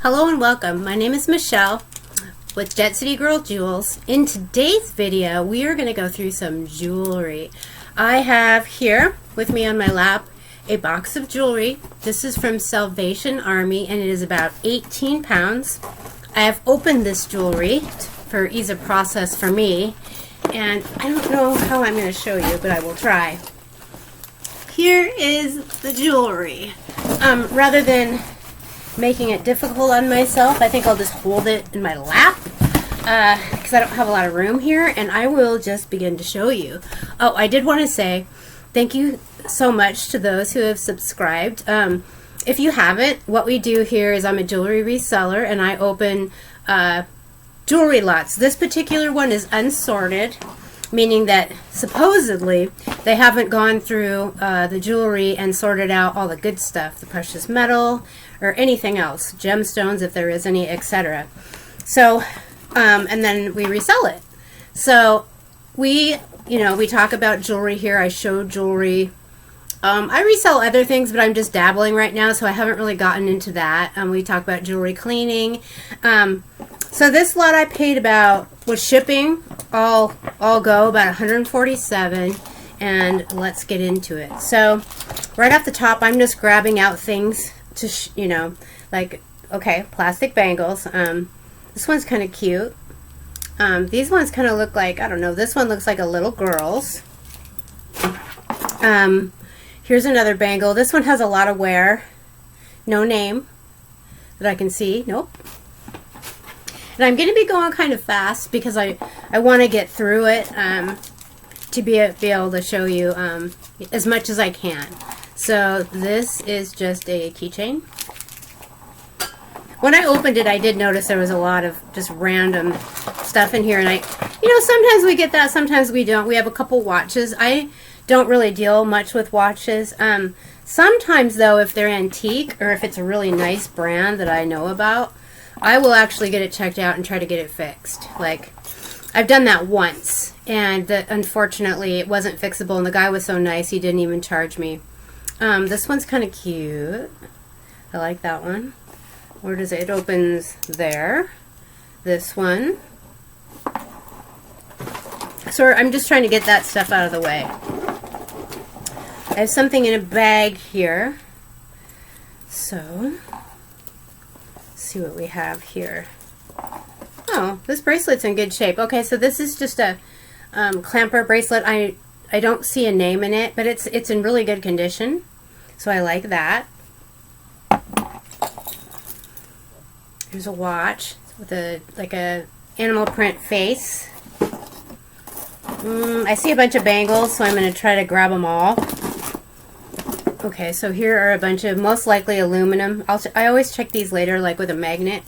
Hello and welcome. My name is Michelle with Jet City Girl Jewels. In today's video, we are going to go through some jewelry. I have here with me on my lap a box of jewelry. This is from Salvation Army and it is about 18 pounds. I have opened this jewelry for ease of process for me, and I don't know how I'm going to show you, but I will try. Here is the jewelry. Rather than making it difficult on myself, I think I'll just hold it in my lap because I don't have a lot of room here, and I will just begin to show you. Oh, I did want to say thank you so much to those who have subscribed. If you haven't, what we do here is I'm a jewelry reseller and I open jewelry lots. This particular one is unsorted, meaning that supposedly they haven't gone through the jewelry and sorted out all the good stuff, the precious metal or anything else, gemstones if there is any, etc. So, and then we resell it. So we talk about jewelry here. I show jewelry. I resell other things, but I'm just dabbling right now, so I haven't really gotten into that. We talk about jewelry cleaning. So this lot I paid about, with shipping, all go about $147, and let's get into it. So right off the top, I'm just grabbing out things to, like, okay, plastic bangles. This one's kind of cute. These ones kind of look like, I don't know, this one looks like a little girl's. Here's another bangle. This one has a lot of wear. No name that I can see. Nope. And I'm going to be going kind of fast because I want to get through it to be able to show you as much as I can. So this is just a keychain. When I opened it, I did notice there was a lot of just random stuff in here, and sometimes we get that, sometimes we don't. We have a couple watches. I don't really deal much with watches. Sometimes though, if they're antique or if it's a really nice brand that I know about, I will actually get it checked out and try to get it fixed. Like, I've done that once, and unfortunately it wasn't fixable, and the guy was so nice he didn't even charge me. This one's kind of cute. I like that one. Where does it? It opens there. This one. So I'm just trying to get that stuff out of the way. I have something in a bag here. So, let's see what we have here. Oh, this bracelet's in good shape. Okay, so this is just a clamper bracelet. I don't see a name in it, but it's in really good condition. So I like that. Here's a watch with a animal print face. I see a bunch of bangles, so I'm going to try to grab them all. Okay, so here are a bunch of most likely aluminum. I always check these later, like with a magnet.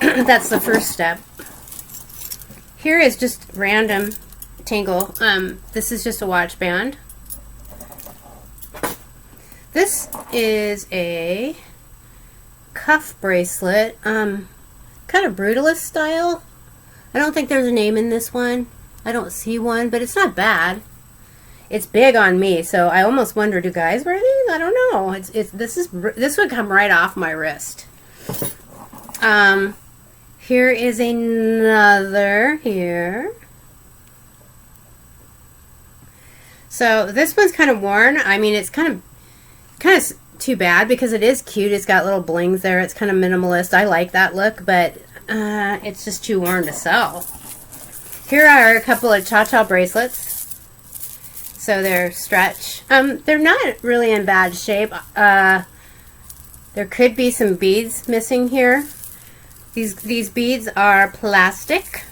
That's the first step. Here is just random tangle. This is just a watch band. This is a cuff bracelet, kind of brutalist style. I don't think there's a name in this one. I don't see one, but it's not bad. It's big on me, so I almost wonder, do guys wear these? I don't know. This would come right off my wrist. Here is another here. So this one's kind of worn. I mean, it's kind of too bad because it is cute. It's got little blings there. It's kind of minimalist. I like that look, but it's just too worn to sell. Here are a couple of cha-cha bracelets. So they're stretch. They're not really in bad shape. There could be some beads missing here. These beads are plastic.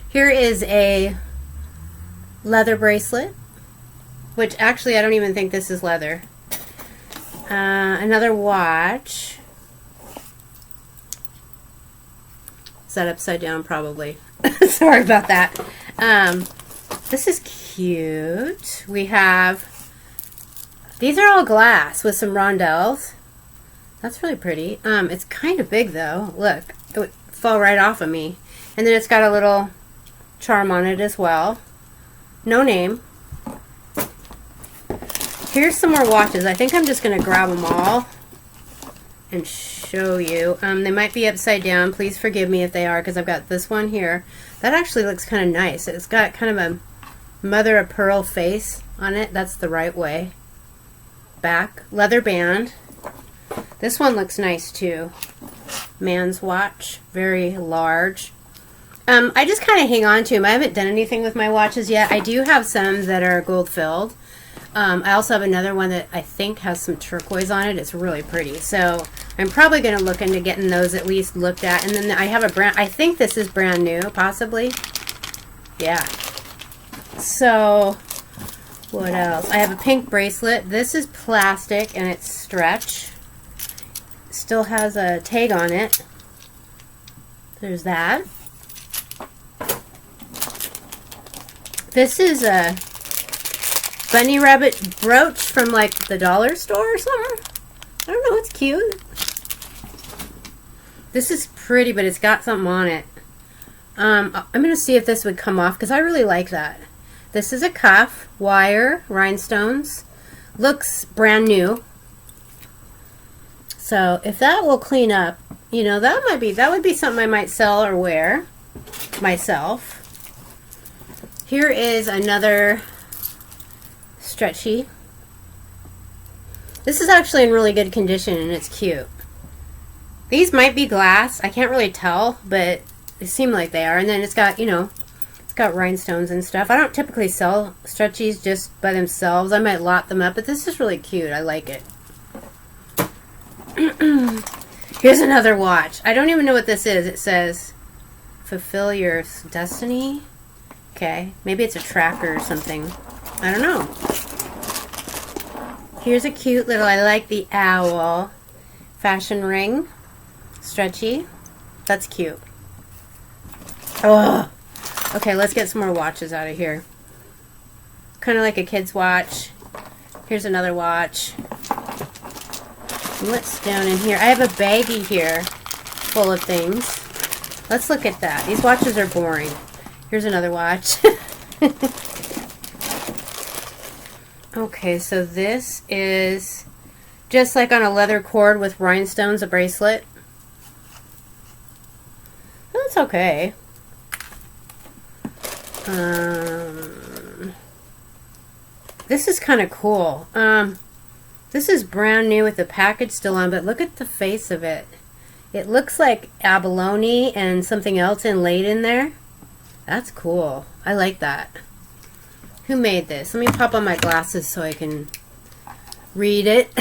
Here is a leather bracelet, which actually I don't even think this is leather. Another watch. Is that upside down? Probably. Sorry about that. This is cute. We have, these are all glass with some rondelles. That's really pretty. It's kind of big though. Look, it would fall right off of me. And then it's got a little charm on it as well. No name. Here's some more watches. I think I'm just going to grab them all. and show you. They might be upside down. Please forgive me if they are, because I've got this one here. That actually looks kind of nice. It's got kind of a mother of pearl face on it. That's the right way. Back. Leather band. This one looks nice too. Man's watch. Very large. I just kind of hang on to them. I haven't done anything with my watches yet. I do have some that are gold filled. I also have another one that I think has some turquoise on it. It's really pretty. So I'm probably going to look into getting those at least looked at. And then I have a brand, I think this is brand new, possibly. Yeah. So what else? I have a pink bracelet. This is plastic and it's stretch. Still has a tag on it. There's that. This is a bunny rabbit brooch from like the dollar store or something. I don't know, it's cute. This is pretty, but it's got something on it. I'm going to see if this would come off because I really like that. This is a cuff, wire, rhinestones. Looks brand new. So if that will clean up, you know, that would be something I might sell or wear myself. Here is another stretchy. This is actually in really good condition and it's cute. These might be glass. I can't really tell, but they seem like they are. And then it's got, you know, it's got rhinestones and stuff. I don't typically sell stretchies just by themselves. I might lot them up, but this is really cute. I like it. Here's another watch. I don't even know what this is. It says, fulfill your destiny. Okay, maybe it's a tracker or something. I don't know. Here's a cute little, I like the owl fashion ring. Stretchy. That's cute. Oh. Okay, let's get some more watches out of here. Kind of like a kid's watch. Here's another watch. What's down in here? I have a baggie here full of things. Let's look at that. These watches are boring. Here's another watch. Okay, so this is just like on a leather cord with rhinestones, a bracelet. That's okay. This is kind of cool. This is brand new with the package still on, but look at the face of it. It looks like abalone and something else inlaid in there. That's cool. I like that. Who made this? Let me pop on my glasses so I can read it.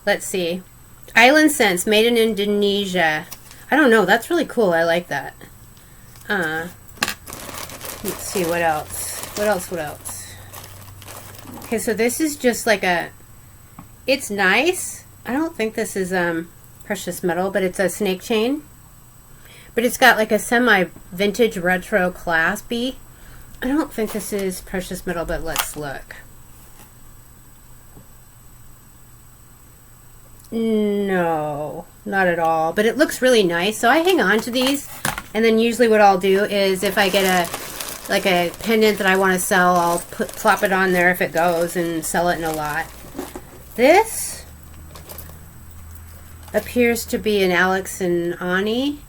Let's see. Island Sense, made in Indonesia. I don't know. That's really cool. I like that. Let's see. What else? What else? Okay, so this is just like a... It's nice. I don't think this is precious metal, but it's a snake chain. But it's got like a semi-vintage retro clasp-y. I don't think this is precious metal, but let's look. No, not at all. But it looks really nice, so I hang on to these. And then usually what I'll do is if I get a pendant that I want to sell, I'll plop it on there if it goes and sell it in a lot. This appears to be an Alex and Ani.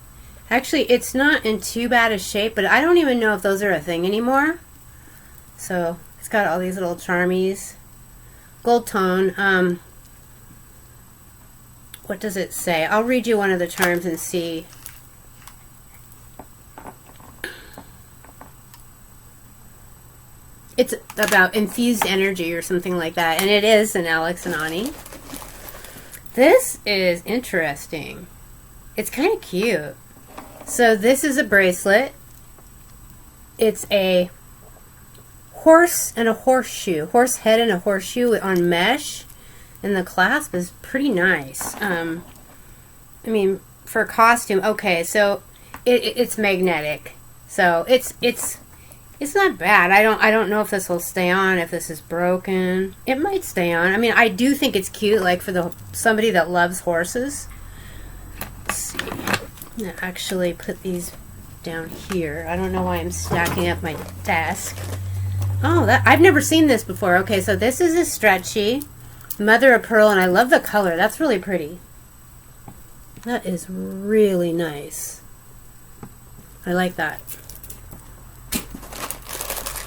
Actually, it's not in too bad a shape, but I don't even know if those are a thing anymore. So, it's got all these little charmies. Gold tone. What does it say? I'll read you one of the charms and see. It's about infused energy or something like that. And it is an Alex and Ani. This is interesting. It's kind of cute. So this is a bracelet. It's a horse and a horseshoe. Horse head and a horseshoe on mesh. And the clasp is pretty nice. I mean, for a costume, okay, so it's magnetic. So it's not bad. I don't know if this will stay on, if this is broken. It might stay on. I mean, I do think it's cute, like for somebody that loves horses. Let's see. I'm going to actually put these down here. I don't know why I'm stacking up my desk. Oh, I've never seen this before. Okay, so this is a stretchy mother of pearl, and I love the color. That's really pretty. That is really nice. I like that.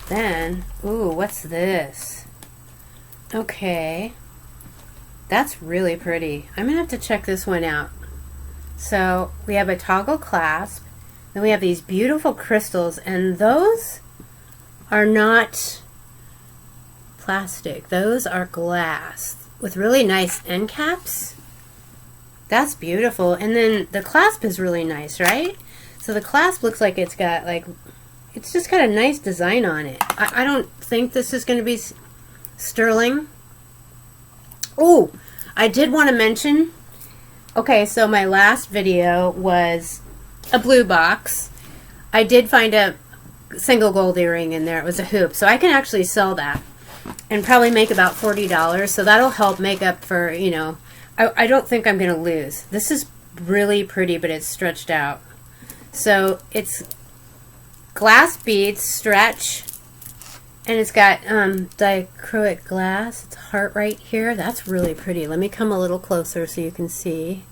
Then, ooh, what's this? Okay. That's really pretty. I'm gonna have to check this one out. So we have a toggle clasp, then we have these beautiful crystals, and those are not plastic. Those are glass with really nice end caps. That's beautiful. And then the clasp is really nice, right? So the clasp looks like it's got like, it's just got a nice design on it. I don't think this is going to be sterling. Oh, I did want to mention, okay, so my last video was a blue box. I did find a single gold earring in there. It was a hoop. So I can actually sell that and probably make about $40. So that'll help make up for, you know, I don't think I'm going to lose. This is really pretty, but it's stretched out. So it's glass beads, stretch, and it's got dichroic glass. It's a heart right here. That's really pretty. Let me come a little closer so you can see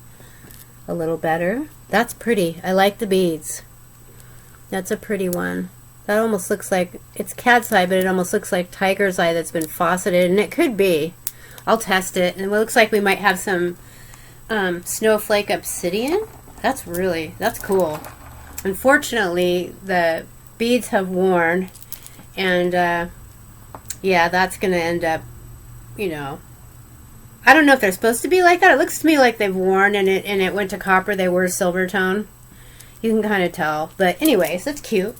a little better. That's pretty. I like the beads. That's a pretty one. That almost looks like, it's cat's eye, but it almost looks like tiger's eye that's been faceted, and it could be. I'll test it. And it looks like we might have some snowflake obsidian. That's cool. Unfortunately, the beads have worn, and yeah, that's going to end up, you know, I don't know if they're supposed to be like that. It looks to me like they've worn and it went to copper. They were silver tone. You can kind of tell. But anyways, that's cute.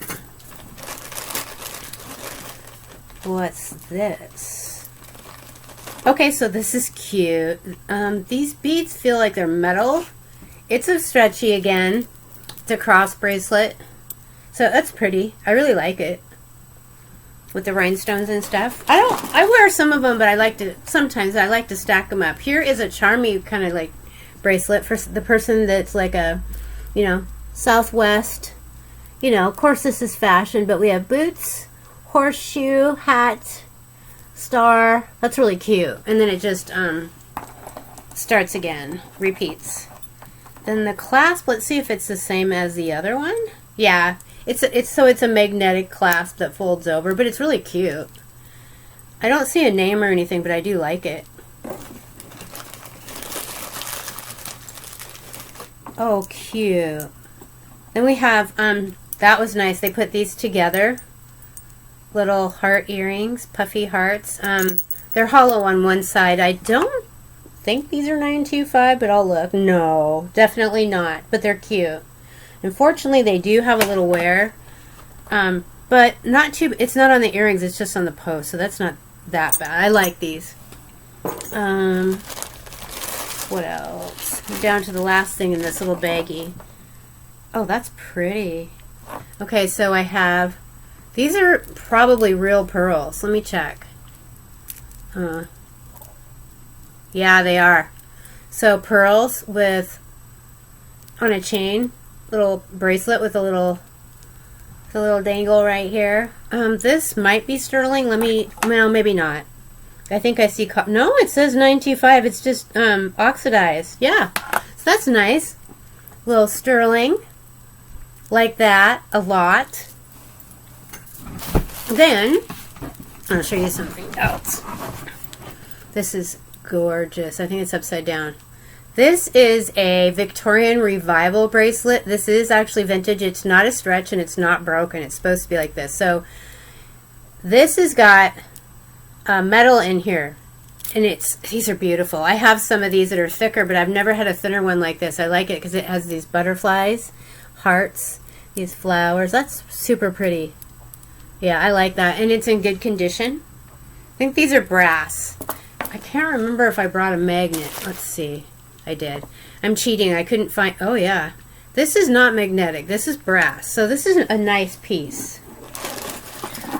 What's this? Okay, so this is cute. These beads feel like they're metal. It's a stretchy again. It's a cross bracelet. So that's pretty. I really like it. With the rhinestones and stuff. I wear some of them, but sometimes I like to stack them up. Here is a charmy kind of like bracelet for the person that's like a, you know, Southwest. You know, of course this is fashion, but we have boots, horseshoe, hat, star. That's really cute. And then it just starts again, repeats. Then the clasp, let's see if it's the same as the other one. Yeah, it's a magnetic clasp that folds over, but it's really cute. I don't see a name or anything, but I do like it. Oh, cute. Then we have that was nice. They put these together. Little heart earrings, puffy hearts. They're hollow on one side. I don't think these are 925, but I'll look. No, definitely not, but they're cute. Unfortunately, they do have a little wear, but not too. It's not on the earrings. It's just on the post, so that's not that bad. I like these. What else? We're down to the last thing in this little baggie. Oh, that's pretty. Okay, so I have. These are probably real pearls. Let me check. Yeah, they are. So pearls with on a chain. Little bracelet with a little dangle right here. This might be sterling. Well, maybe not. I think I see, no, it says 925. It's just oxidized. Yeah, so that's nice. Little sterling, like that, a lot. Then, I'll show you something else. This is gorgeous. I think it's upside down. This is a Victorian Revival bracelet. This is actually vintage. It's not a stretch and it's not broken. It's supposed to be like this. So this has got metal in here, and these are beautiful. I have some of these that are thicker, but I've never had a thinner one like this. I like it because it has these butterflies, hearts, these flowers. That's super pretty. Yeah, I like that, and it's in good condition. I think these are brass. I can't remember if I brought a magnet. Let's see. I did. I'm cheating. I couldn't find. Oh, yeah. This is not magnetic. This is brass. So this is a nice piece.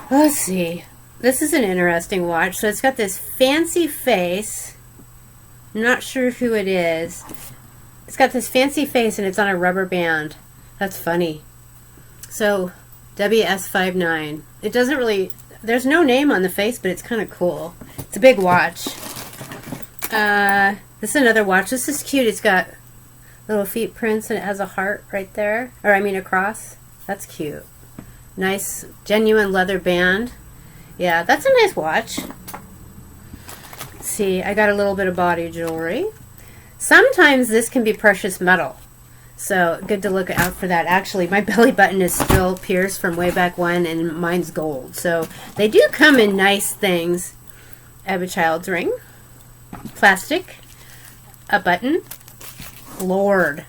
Let's see. This is an interesting watch. So it's got this fancy face. I'm not sure who it is. It's got this fancy face and it's on a rubber band. That's funny. So WS59. It doesn't really. There's no name on the face, but it's kind of cool. It's a big watch. This is another watch. This is cute. It's got Little feet prints, and it has a heart right there. Or I mean a cross. That's cute. Nice, genuine leather band. Yeah, that's a nice watch. Let's see, I got a little bit of body jewelry. Sometimes this can be precious metal. So good to look out for that. Actually, my belly button is still pierced from way back when, and mine's gold. So they do come in nice things. I have a child's ring. Plastic. A button. Lord.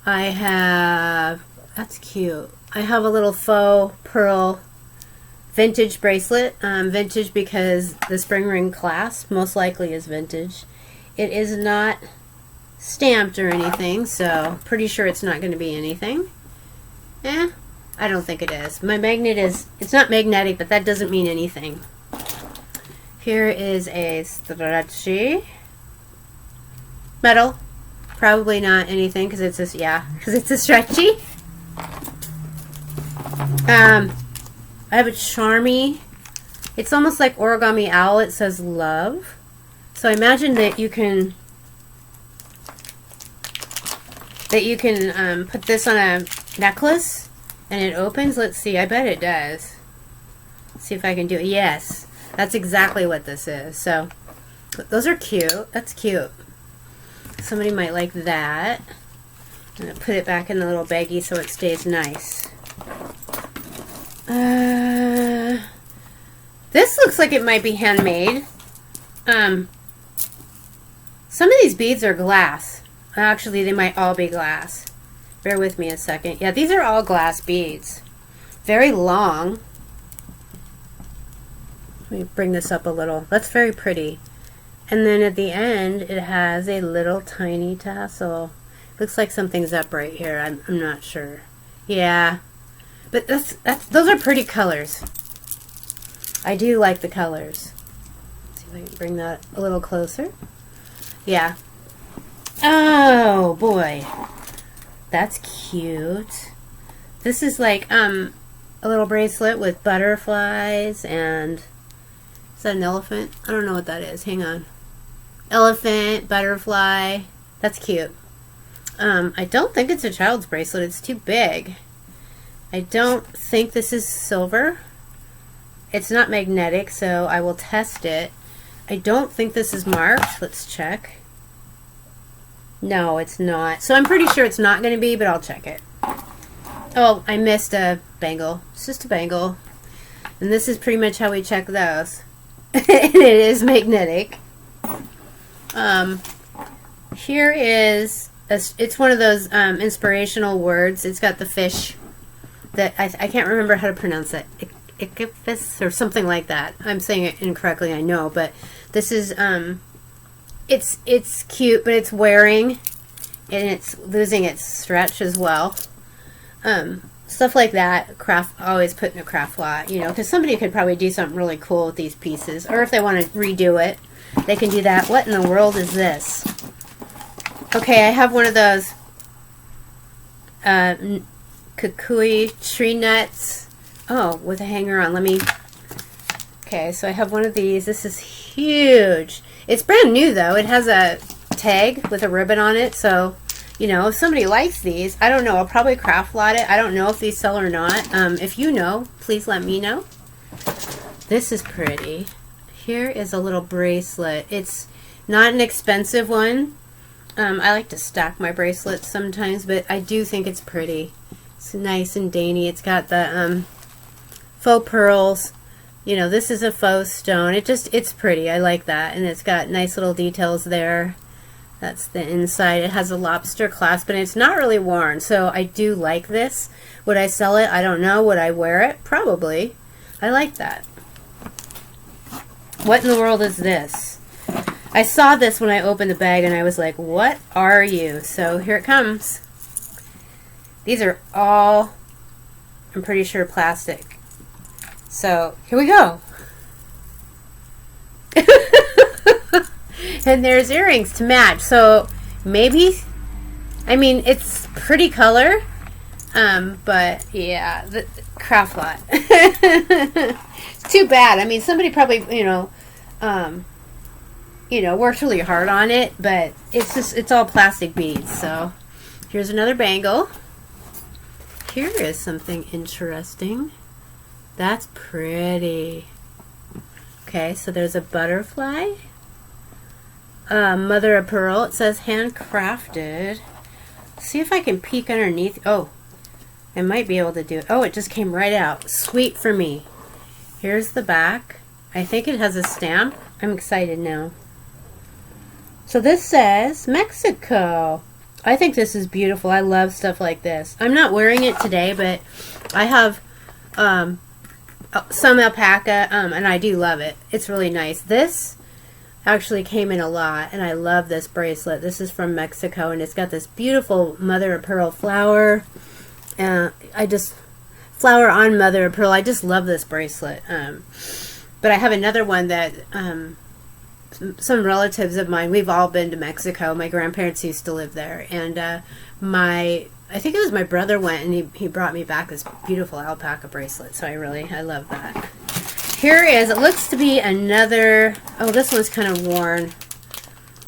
I have, that's cute. I have a little faux pearl vintage bracelet. Vintage because the spring ring clasp most likely is vintage. It is not stamped or anything, so pretty sure it's not going to be anything. I don't think it is. My magnet is, it's not magnetic, but that doesn't mean anything. Here is a stretchy metal. Probably not anything because it's a, yeah, because it's a stretchy. I have a charmy. It's almost like origami owl. It says love. So I imagine that you can put this on a necklace and it opens. Let's see. I bet it does. Let's see if I can do it. Yes, that's exactly what this is. So those are cute. That's cute. Somebody might like that. I'm going to put it back in the little baggie so it stays nice. This looks like it might be handmade. Some of these beads are glass. Actually, they might all be glass. Bear with me a second. Yeah, these are all glass beads. Very long. Let me bring this up a little. That's very pretty. And then at the end, it has a little tiny tassel. Looks like something's up right here. I'm not sure. Yeah. But those are pretty colors. I do like the colors. Let's see if I can bring that a little closer. Yeah. Oh boy. That's cute. This is like a little bracelet with butterflies and, is that an elephant? I don't know what that is. Hang on. Elephant, butterfly. That's cute. I don't think it's a child's bracelet. It's too big. I don't think this is silver. It's not magnetic, so I will test it. I don't think this is marked. Let's check. No, it's not. So I'm pretty sure it's not going to be, but I'll check it. Oh, I missed a bangle. It's just a bangle. And this is pretty much how we check those. And it is magnetic. Here is, it's one of those inspirational words. It's got the fish that I can't remember how to pronounce it. Ichthys or something like that. I'm saying it incorrectly, I know, but this is it's cute, but it's wearing and it's losing its stretch as well. Stuff like that, craft, always put in a craft lot, you know, because somebody could probably do something really cool with these pieces, or if they want to redo it, they can do that. What in the world is this? Okay, I have one of those kukui tree nuts. Oh, with a hanger on. Let me. Okay, so I have one of these. This is huge. It's brand new though. It has a tag with a ribbon on it, so you know, if somebody likes these, I don't know, I'll probably craft lot it. I don't know if these sell or not. If you know, please let me know. This is pretty. Here is a little bracelet. It's not an expensive one. I like to stack my bracelets sometimes, but I do think it's pretty. It's nice and dainty. It's got the faux pearls. You know, this is a faux stone. It's pretty. I like that. And it's got nice little details there. That's the inside. It has a lobster clasp, and it's not really worn, so I do like this. Would I sell it? I don't know. Would I wear it? Probably. I like that. What in the world is this? I saw this when I opened the bag, and I was like, what are you? So here it comes. These are all, I'm pretty sure, plastic. So here we go. And there's earrings to match. So maybe, I mean, it's pretty color, but yeah, the craft lot. It's too bad. I mean, somebody probably, you know, worked really hard on it, but it's just, it's all plastic beads. So Here's another bangle. Here is something interesting. That's pretty. Okay, so there's a butterfly. Mother of pearl. It says handcrafted. See if I can peek underneath. Oh, I might be able to do it. Oh, it just came right out. Sweet for me. Here's the back. I think it has a stamp. I'm excited now. So this says Mexico. I think this is beautiful. I love stuff like this. I'm not wearing it today, but I have some alpaca, and I do love it. It's really nice. This actually came in a lot, and I love this bracelet. This is from Mexico, and it's got this beautiful mother of pearl flower. Flower on mother of pearl. I just love this bracelet. But I have another one that some relatives of mine, we've all been to Mexico. My grandparents used to live there, and I think it was my brother went, and he brought me back this beautiful alpaca bracelet. So I love that. Here is, it looks to be another, oh, this one's kind of worn.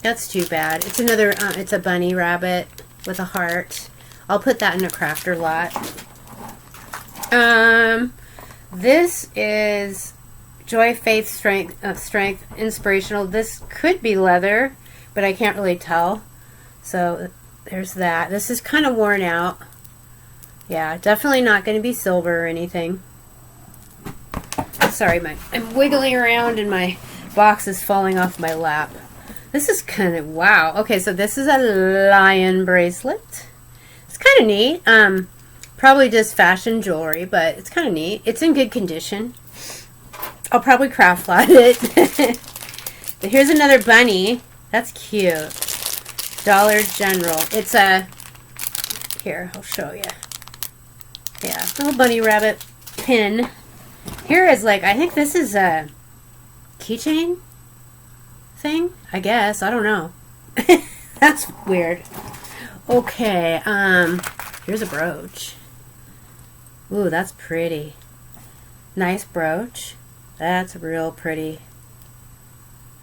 That's too bad. It's another, it's a bunny rabbit with a heart. I'll put that in a crafter lot. This is Joy, Faith, Strength, Inspirational. This could be leather, but I can't really tell. So there's that. This is kind of worn out. Yeah, definitely not going to be silver or anything. Sorry, I'm wiggling around and my box is falling off my lap. This is kind of, wow. Okay, so this is a lion bracelet. It's kind of neat. Probably just fashion jewelry, but it's kind of neat. It's in good condition. I'll probably craft lot it. But here's another bunny. That's cute. Dollar General. It's a, here, I'll show you. Yeah, little bunny rabbit pin. Here is like, I think this is a keychain thing, I guess. I don't know. That's weird. Okay, here's a brooch. Ooh, that's pretty. Nice brooch. That's real pretty.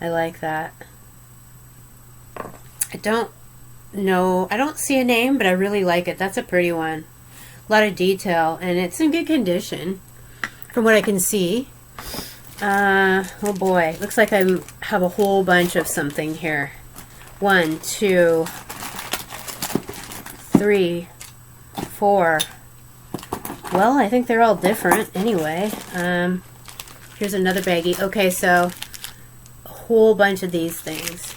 I like that. I don't know. I don't see a name, but I really like it. That's a pretty one. A lot of detail, and it's in good condition from what I can see. Oh boy. Looks like I have a whole bunch of something here. 1, 2, 3, 4. Well, I think they're all different anyway. Here's another baggie. Okay, so a whole bunch of these things.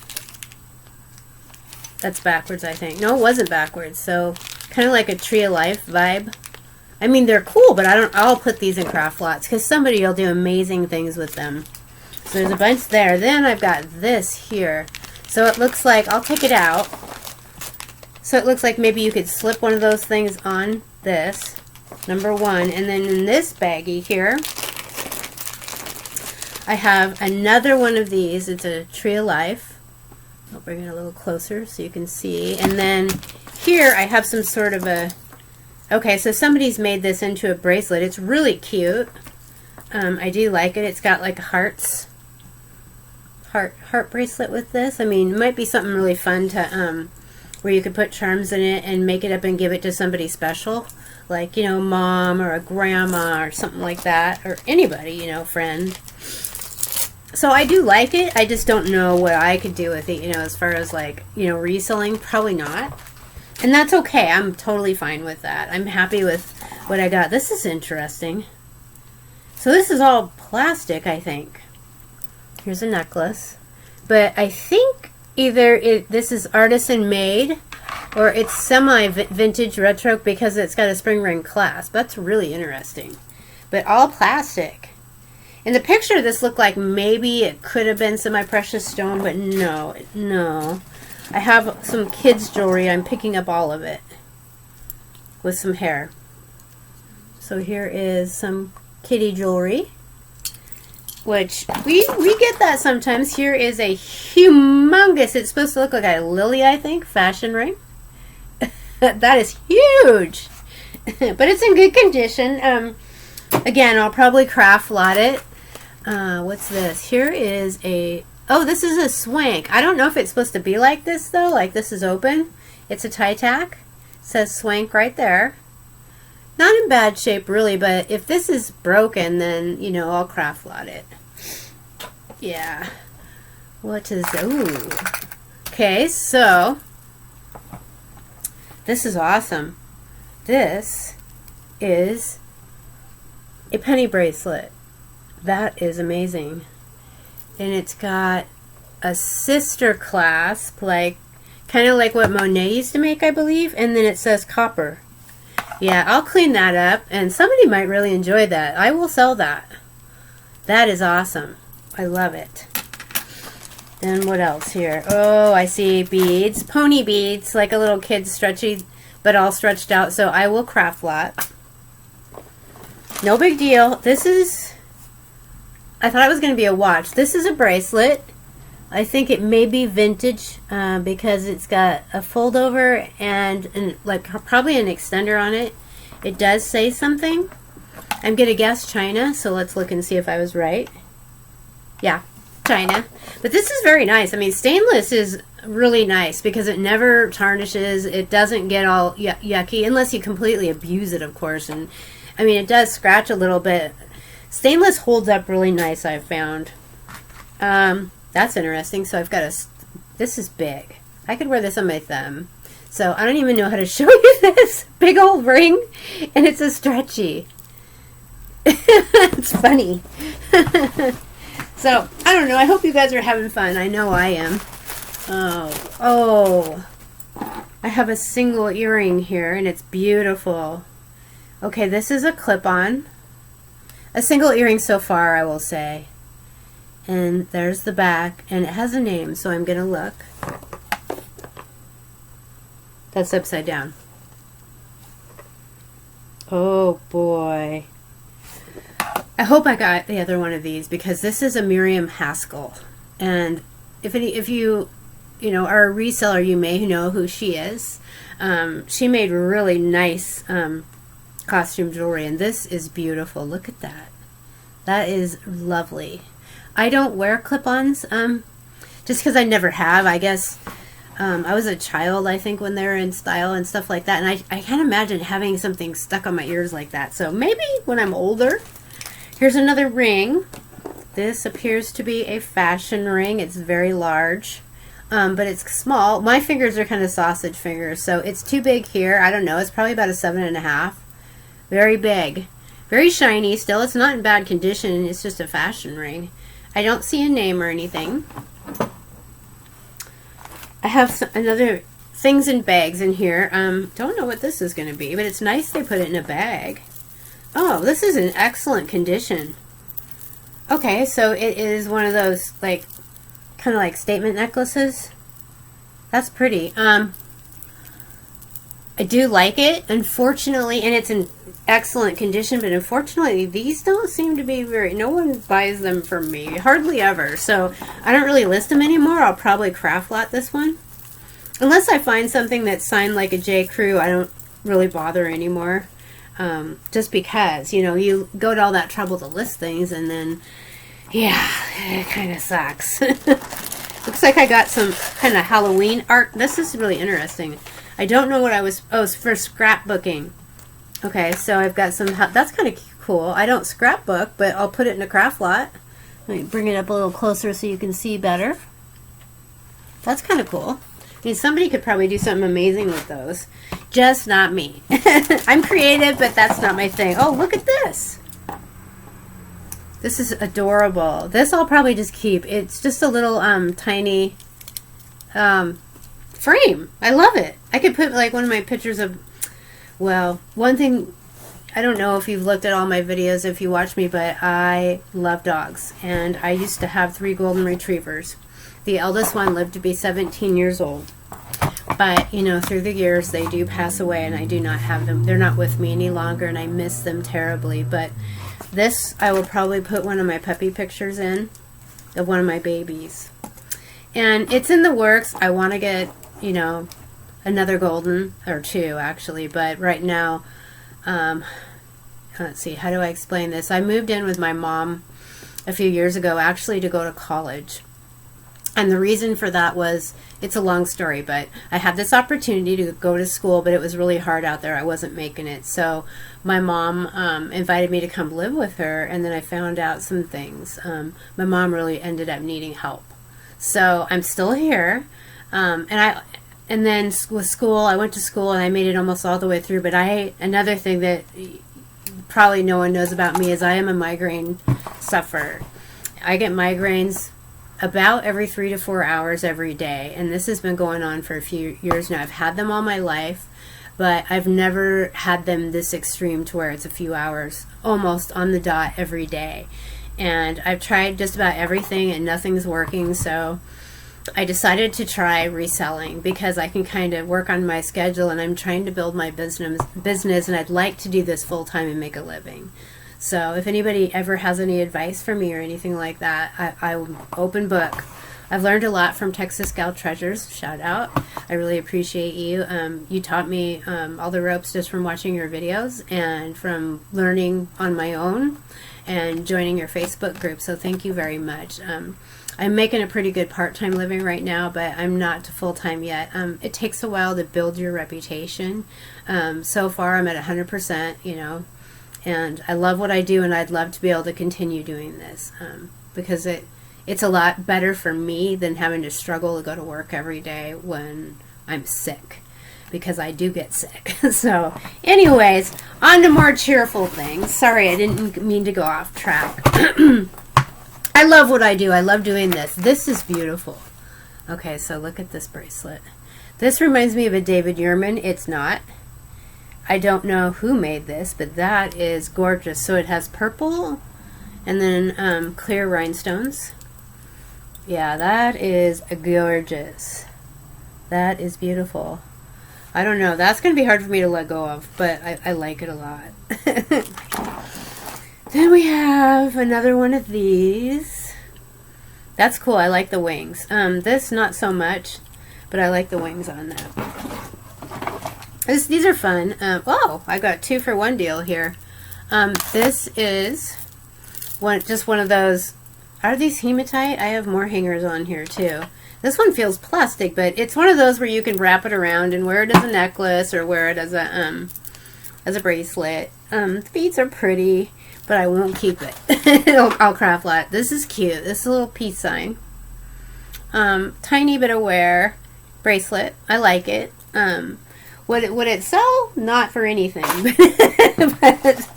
That's backwards, I think. No, it wasn't backwards. So kind of like a Tree of Life vibe. I mean, they're cool, but I'll put these in craft lots because somebody will do amazing things with them. So there's a bunch there. Then I've got this here. So it looks like, I'll take it out. So it looks like maybe you could slip one of those things on this. Number 1. And then in this baggie here, I have another one of these. It's a Tree of Life. I'll bring it a little closer so you can see. And then here I have some sort of a, okay, so somebody's made this into a bracelet. It's really cute. I do like it. It's got like hearts. Heart bracelet with this. I mean, it might be something really fun to, where you could put charms in it and make it up and give it to somebody special. Like, you know, mom or a grandma or something like that. Or anybody, you know, friend. So I do like it. I just don't know what I could do with it, you know, as far as like, you know, reselling. Probably not. And that's okay. I'm totally fine with that. I'm happy with what I got. This is interesting. So this is all plastic, I think. Here's a necklace. But I think either this is artisan made or it's semi-vintage retro because it's got a spring ring clasp. That's really interesting. But all plastic. In the picture, this looked like maybe it could have been semi-precious stone, but no, no. I have some kids' jewelry. I'm picking up all of it with some hair. So here is some kitty jewelry, which we get that sometimes. Here is a humongous, it's supposed to look like a lily, I think, fashion ring. That is huge. But it's in good condition. Again, I'll probably craft lot it. What's this? Here is a, oh, this is a swank. I don't know if it's supposed to be like this though, like this is open. It's a tie tack. says Swank right there. Not in bad shape really, but if this is broken, then, you know, I'll craft lot it. Yeah. What is, ooh. Okay, so this is awesome. This is a penny bracelet. That is amazing. And it's got a sister clasp, like kind of like what Monet used to make, I believe, and then it says copper. Yeah, I'll clean that up, and somebody might really enjoy that. I will sell that. That is awesome. I love it. Then what else here? Oh, I see beads. Pony beads, like a little kid stretchy, but all stretched out, so I will craft lot. No big deal. This is, I thought it was going to be a watch. This is a bracelet. I think it may be vintage because it's got a fold over and like probably an extender on it. It does say something. I'm going to guess China, so let's look and see if I was right. Yeah, China. But this is very nice. I mean, stainless is really nice because it never tarnishes. It doesn't get all yucky unless you completely abuse it, of course. And I mean, it does scratch a little bit. Stainless holds up really nice, I've found. That's interesting. So I've got a, this is big. I could wear this on my thumb. So I don't even know how to show you this. Big old ring. And it's a stretchy. It's funny. So, I don't know. I hope you guys are having fun. I know I am. Oh. I have a single earring here and it's beautiful. Okay, this is a clip-on. A single earring so far, I will say. And there's the back, and it has a name, so I'm going to look. That's upside down. Oh boy. I hope I got the other one of these because this is a Miriam Haskell. And if you know, are a reseller, you may know who she is. She made really nice costume jewelry, and this is beautiful. Look at that. That is lovely. I don't wear clip-ons just because I never have. I guess I was a child, I think, when they were in style and stuff like that, and I can't imagine having something stuck on my ears like that. So maybe when I'm older. Here's another ring. This appears to be a fashion ring. It's very large, but it's small. My fingers are kind of sausage fingers, so it's too big here. I don't know. It's probably about a 7.5. Very big. Very shiny still. It's not in bad condition. It's just a fashion ring. I don't see a name or anything. I have another things in bags in here. Don't know what this is going to be, but it's nice they put it in a bag. Oh, this is in excellent condition. Okay, so it is one of those, like, kind of like statement necklaces. That's pretty. I do like it, unfortunately, and it's in excellent condition, but unfortunately, these don't seem to be very, no one buys them from me, hardly ever, so I don't really list them anymore. I'll probably craft lot this one. Unless I find something that's signed like a J. Crew, I don't really bother anymore. Just because, you know, you go to all that trouble to list things, and then, yeah, it kind of sucks. Looks like I got some kind of Halloween art. This is really interesting. I don't know what I was, oh, it's for scrapbooking. Okay, so I've got some, that's kind of cool. I don't scrapbook, but I'll put it in a craft lot. Let me bring it up a little closer so you can see better. That's kind of cool. I mean, somebody could probably do something amazing with those. Just not me. I'm creative, but that's not my thing. Oh, look at this. This is adorable. This I'll probably just keep. It's just a little tiny frame. I love it. I could put like one of my pictures of, well, one thing, I don't know if you've looked at all my videos, if you watch me, but I love dogs. And I used to have 3 golden retrievers. The eldest one lived to be 17 years old. But, you know, through the years, they do pass away, and I do not have them. They're not with me any longer, and I miss them terribly. But this, I will probably put one of my puppy pictures in of one of my babies. And it's in the works. I want to get, you know, another golden, or 2, actually. But right now, let's see, how do I explain this? I moved in with my mom a few years ago, actually, to go to college. And the reason for that was, it's a long story, but I had this opportunity to go to school, but it was really hard out there. I wasn't making it. So my mom invited me to come live with her, and then I found out some things. My mom really ended up needing help. So I'm still here. And then with school, I went to school and I made it almost all the way through. But another thing that probably no one knows about me is I am a migraine sufferer. I get migraines about every 3 to 4 hours every day, and this has been going on for a few years now. I've had them all my life, but I've never had them this extreme to where it's a few hours almost on the dot every day. And I've tried just about everything and nothing's working, so I decided to try reselling because I can kind of work on my schedule, and I'm trying to build my business, and I'd like to do this full time and make a living. So if anybody ever has any advice for me or anything like that, I'm open book. I've learned a lot from Texas Gal Treasures. Shout out. I really appreciate you. You taught me all the ropes just from watching your videos and from learning on my own and joining your Facebook group. So thank you very much. I'm making a pretty good part-time living right now, but I'm not to full-time yet. It takes a while to build your reputation. So far I'm at 100%, you know. And I love what I do, and I'd love to be able to continue doing this because it's a lot better for me than having to struggle to go to work every day when I'm sick, because I do get sick. So anyways, on to more cheerful things. Sorry, I didn't mean to go off track. I love what I do. I love doing this. This is beautiful. Okay, so look at this bracelet. This reminds me of a David Yurman. It's not. I don't know who made this, but that is gorgeous. So it has purple and then clear rhinestones. Yeah, that is gorgeous. That is beautiful. I don't know. That's going to be hard for me to let go of, but I like it a lot. Then we have another one of these. That's cool. I like the wings. This, not so much, but I like the wings on that. These are fun. Oh, I got 2 for 1 deal here. This is just one of those. Are these hematite? I have more hangers on here too. This one feels plastic, but it's one of those where you can wrap it around and wear it as a necklace or wear it as a bracelet. The beads are pretty, but I won't keep it. I'll craft lot. This is cute. This is a little peace sign. Tiny bit of wear. Bracelet. I like it. Would it sell? Not for anything. But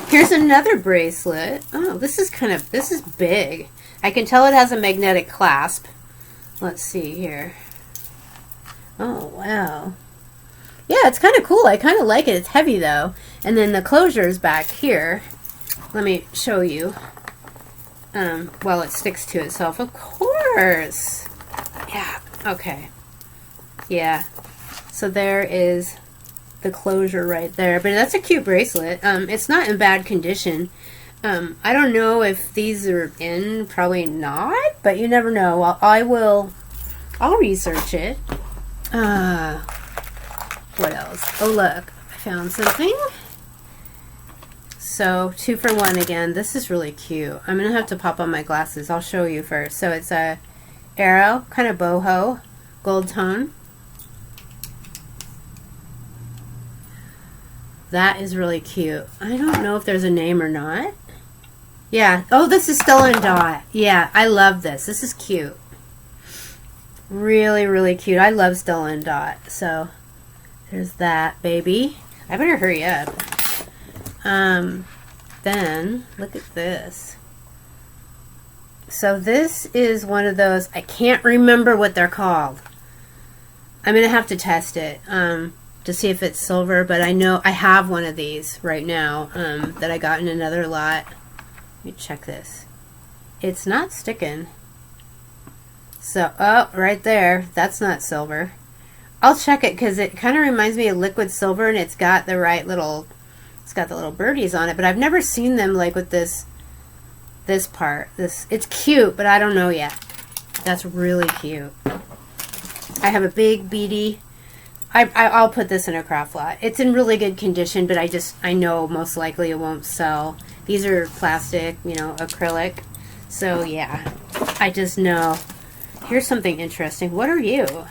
here's another bracelet. Oh, this is big. I can tell it has a magnetic clasp. Let's see here. Oh, wow. Yeah, it's kind of cool. I kind of like it. It's heavy, though. And then the closure is back here. Let me show you. Well, it sticks to itself. Of course. Yeah, okay. Yeah. So there is the closure right there. But that's a cute bracelet. It's not in bad condition. I don't know if these are in. Probably not. But you never know. I'll research it. What else? Oh, look. I found something. So 2 for 1 again. This is really cute. I'm going to have to pop on my glasses. I'll show you first. So it's a arrow, kind of boho, gold tone. That is really cute. I don't know if there's a name or not. Yeah. Oh, this is Stella and Dot. Yeah, I love this. This is cute. Really, really cute. I love Stella and Dot. So there's that, baby. I better hurry up. Then look at this. So this is one of those, I can't remember what they're called. I'm going to have to test it. To see if it's silver, but I know I have one of these right now that I got in another lot. Let me check this. It's not sticking. So, oh, right there. That's not silver. I'll check it because it kind of reminds me of liquid silver, and it's got the right little, it's got the little birdies on it, but I've never seen them like with this part. It's cute, but I don't know yet. That's really cute. I have a big beady. I'll put this in a craft lot. It's in really good condition, but I know most likely it won't sell. These are plastic, you know, acrylic. So yeah, I just know Here's something interesting. What are you?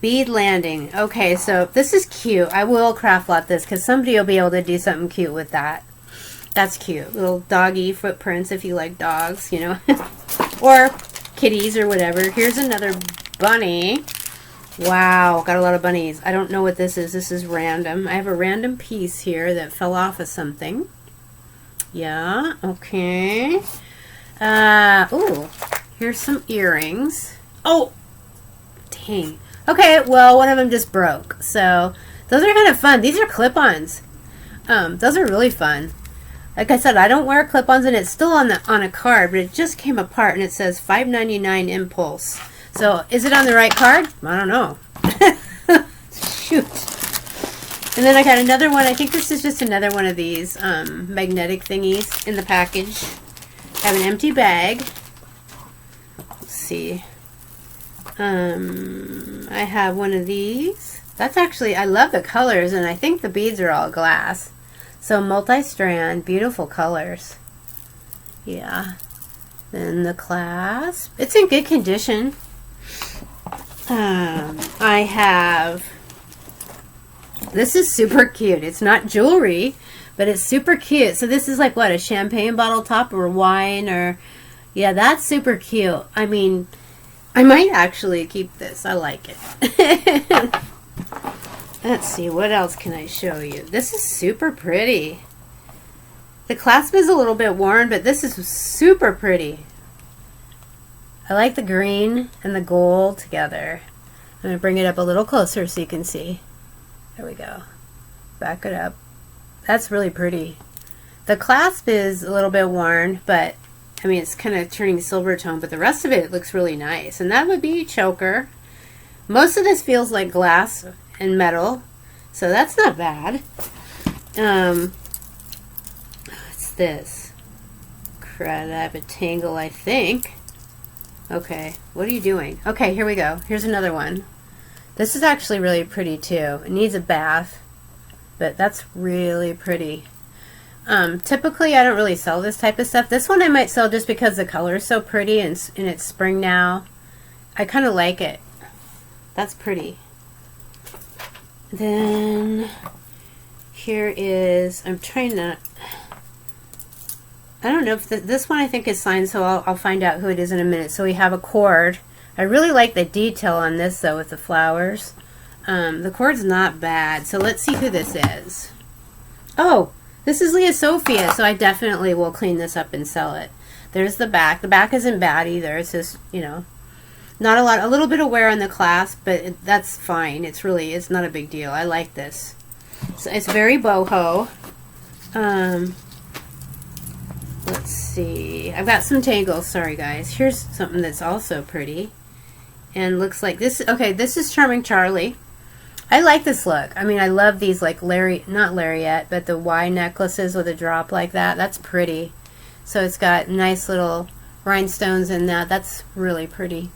Bead landing. Okay, so this is cute. I will craft lot this because somebody will be able to do something cute with that. That's cute. Little doggy footprints if you like dogs, you know. Or kitties or whatever. Here's another bunny. Wow, got a lot of bunnies. I don't know what this is. This is random. I have a random piece here that fell off of something. Yeah, okay. Ooh, here's some earrings. Oh, dang. Okay, well, one of them just broke. So, those are kind of fun. These are clip-ons. Those are really fun. Like I said, I don't wear clip-ons, and it's still on a card, but it just came apart, and it says $5.99 Impulse. So, is it on the right card? I don't know. Shoot. And then I got another one. I think this is just another one of these magnetic thingies in the package. I have an empty bag. Let's see. I have one of these. That's actually, I love the colors, and I think the beads are all glass. So multi-strand, beautiful colors. Yeah. Then the clasp. It's in good condition. I have, this is super cute. It's not jewelry, but it's super cute. So this is like what, a champagne bottle top or wine or, yeah, that's super cute. I mean, I might actually keep this. I like it. Let's see, what else can I show you? This is super pretty. The clasp is a little bit worn, but this is super pretty. I like the green and the gold together. I'm going to bring it up a little closer so you can see. There we go. Back it up. That's really pretty. The clasp is a little bit worn, but I mean, it's kind of turning silver tone, but the rest of it looks really nice. And that would be choker. Most of this feels like glass and metal, so that's not bad. What's this? Crud, I have a tangle, I think. Okay, what are you doing? Okay, here we go. Here's another one. This is actually really pretty too. It needs a bath, but that's really pretty. Typically I don't really sell this type of stuff. This one I might sell just because the color is so pretty and it's spring now. I kind of like it. That's pretty. Then here is, I'm trying to, I don't know if this one I think is signed, so I'll find out who it is in a minute. So we have a cord. I really like the detail on this though with the flowers. The cord's not bad. So let's see who this is. Oh, this is Leah Sophia, so I definitely will clean this up and sell it. There's the back. The back isn't bad either. It's just, you know, not a lot, a little bit of wear on the clasp, but that's fine. It's not a big deal. I like this. So it's very boho. Let's see. I've got some tangles. Sorry, guys. Here's something that's also pretty. And looks like this. Okay, this is Charming Charlie. I like this look. I mean, I love these like not lariat, but the Y necklaces with a drop like that. That's pretty. So it's got nice little rhinestones in that. That's really pretty.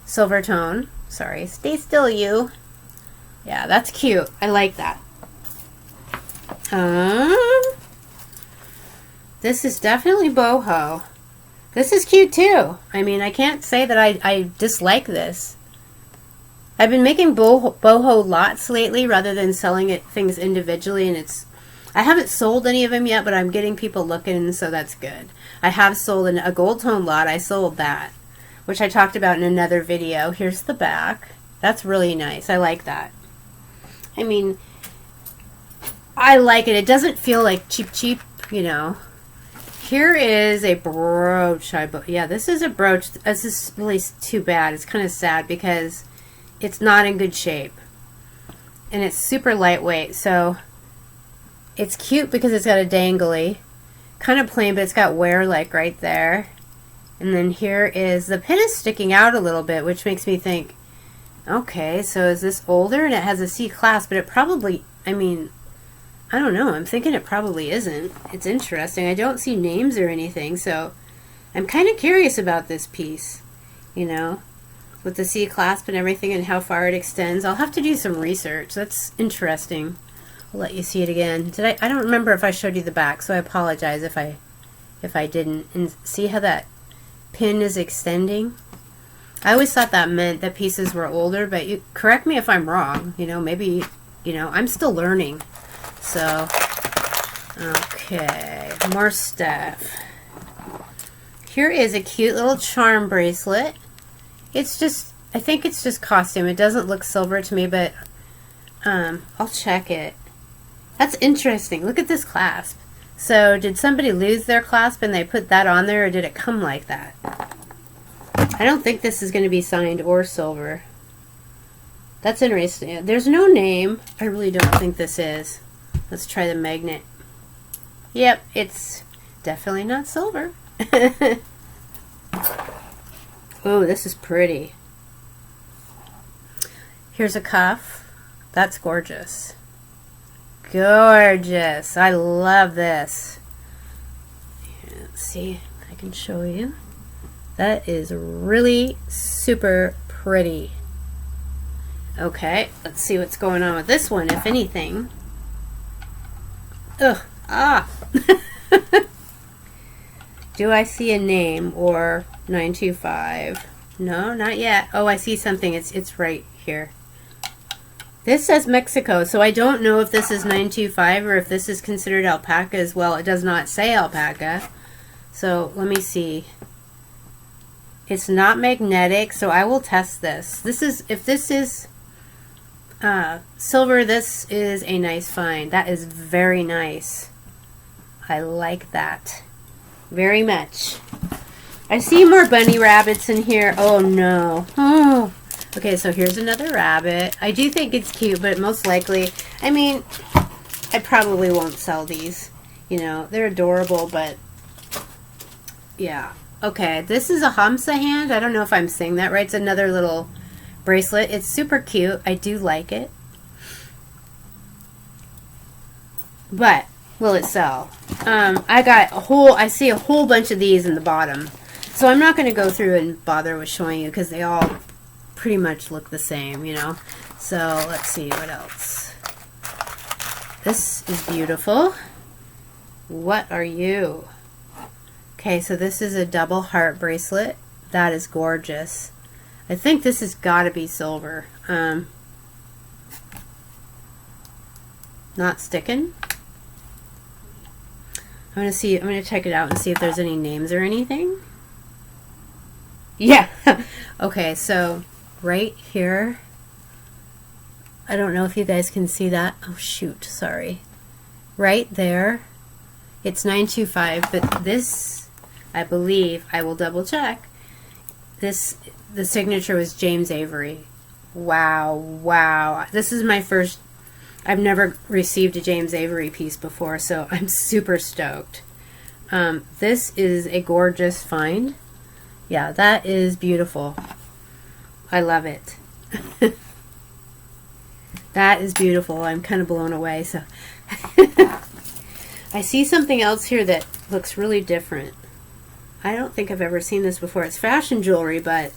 Silver tone. Sorry. Stay still, you. Yeah, that's cute. I like that. This is definitely boho. This is cute too. I mean, I can't say that I dislike this. I've been making boho lots lately rather than selling things individually, and I haven't sold any of them yet, but I'm getting people looking, so that's good. I have sold a gold tone lot. I sold that, which I talked about in another video. Here's the back. That's really nice. I like that. I mean, I like it. It doesn't feel like cheap, you know. Here is a brooch. Yeah, this is a brooch. This is really too bad. It's kind of sad because it's not in good shape. And it's super lightweight, so it's cute because it's got a dangly. Kind of plain, but it's got wear like right there. And then here is, the pin is sticking out a little bit, which makes me think, okay, so is this older? And it has a C clasp, but it probably, I mean, I don't know. I'm thinking it probably isn't. It's interesting. I don't see names or anything, so I'm kind of curious about this piece, you know, with the C clasp and everything and how far it extends. I'll have to do some research. That's interesting. I'll let you see it again. I don't remember if I showed you the back, so I apologize if I didn't. And see how that pin is extending? I always thought that meant that pieces were older, but you correct me if I'm wrong. You know, maybe, you know, I'm still learning. So, okay, more stuff. Here is a cute little charm bracelet. It's just, I think it's just costume. It doesn't look silver to me, but I'll check it. That's interesting. Look at this clasp. So did somebody lose their clasp and they put that on there, or did it come like that? I don't think this is going to be signed or silver. That's interesting. There's no name. I really don't think this is. Let's try the magnet. Yep, it's definitely not silver. Oh, this is pretty. Here's a cuff. That's gorgeous. Gorgeous. I love this. Let's see if I can show you. That is really super pretty. Okay, let's see what's going on with this one, if anything. Ugh, ah. Do I see a name or 925? No, not yet. Oh, I see something. It's right here. This says Mexico, so I don't know if this is 925 or if this is considered alpaca as well. It does not say alpaca. So let me see. It's not magnetic, so I will test this. This is, if this is silver, this is a nice find. That is very nice. I like that very much. I see more bunny rabbits in here. Oh no. Oh. Okay, so here's another rabbit. I do think it's cute, but most likely, I mean, I probably won't sell these. You know, they're adorable, but yeah. Okay, this is a Hamsa hand. I don't know if I'm saying that right. It's another little bracelet. It's super cute. I do like it. But will it sell? I see a whole bunch of these in the bottom. So I'm not going to go through and bother with showing you because they all pretty much look the same, you know. So let's see what else. This is beautiful. What are you? Okay, so this is a double heart bracelet. That is gorgeous. I think this has got to be silver. Not sticking. I'm gonna check it out and see if there's any names or anything. Yeah. Okay, so right here, I don't know if you guys can see that. Oh shoot, sorry. Right there, it's 925, but this, I believe, I will double check. The signature was James Avery. Wow, wow. This is my first, I've never received a James Avery piece before, so I'm super stoked. This is a gorgeous find. Yeah, that is beautiful. I love it. That is beautiful. I'm kind of blown away. So I see something else here that looks really different. I don't think I've ever seen this before. It's fashion jewelry, but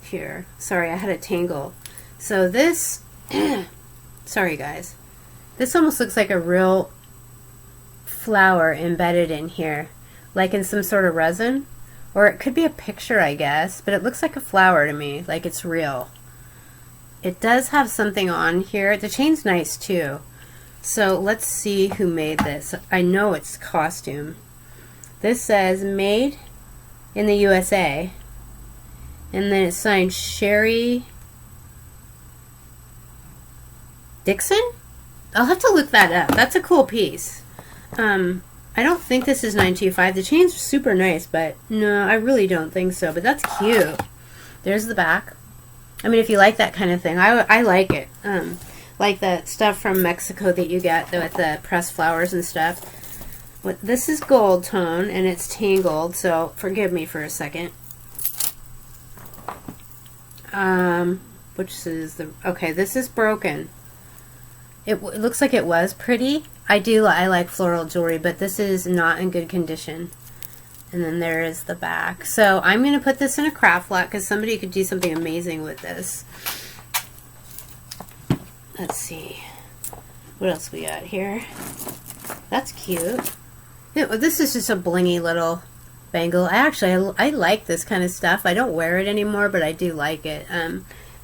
here. Sorry, I had a tangle. So this, sorry guys. This almost looks like a real flower embedded in here, like in some sort of resin. Or it could be a picture, I guess, but it looks like a flower to me, like it's real. It does have something on here. The chain's nice too. So let's see who made this. I know it's costume. This says made in the USA. And then it's signed Sherry Dixon? I'll have to look that up. That's a cool piece. I don't think this is 925. The chain's super nice, but no, I really don't think so. But that's cute. There's the back. I mean, if you like that kind of thing, I like it. Like the stuff from Mexico that you get with the pressed flowers and stuff. This is gold tone, and it's tangled, so forgive me for a second. Which is the... Okay, this is broken. It looks like it was pretty. I like floral jewelry, but this is not in good condition. And then there is the back. So I'm going to put this in a craft lot because somebody could do something amazing with this. Let's see. What else we got here? That's cute. This is just a blingy little bangle. I like this kind of stuff. I don't wear it anymore, but I do like it.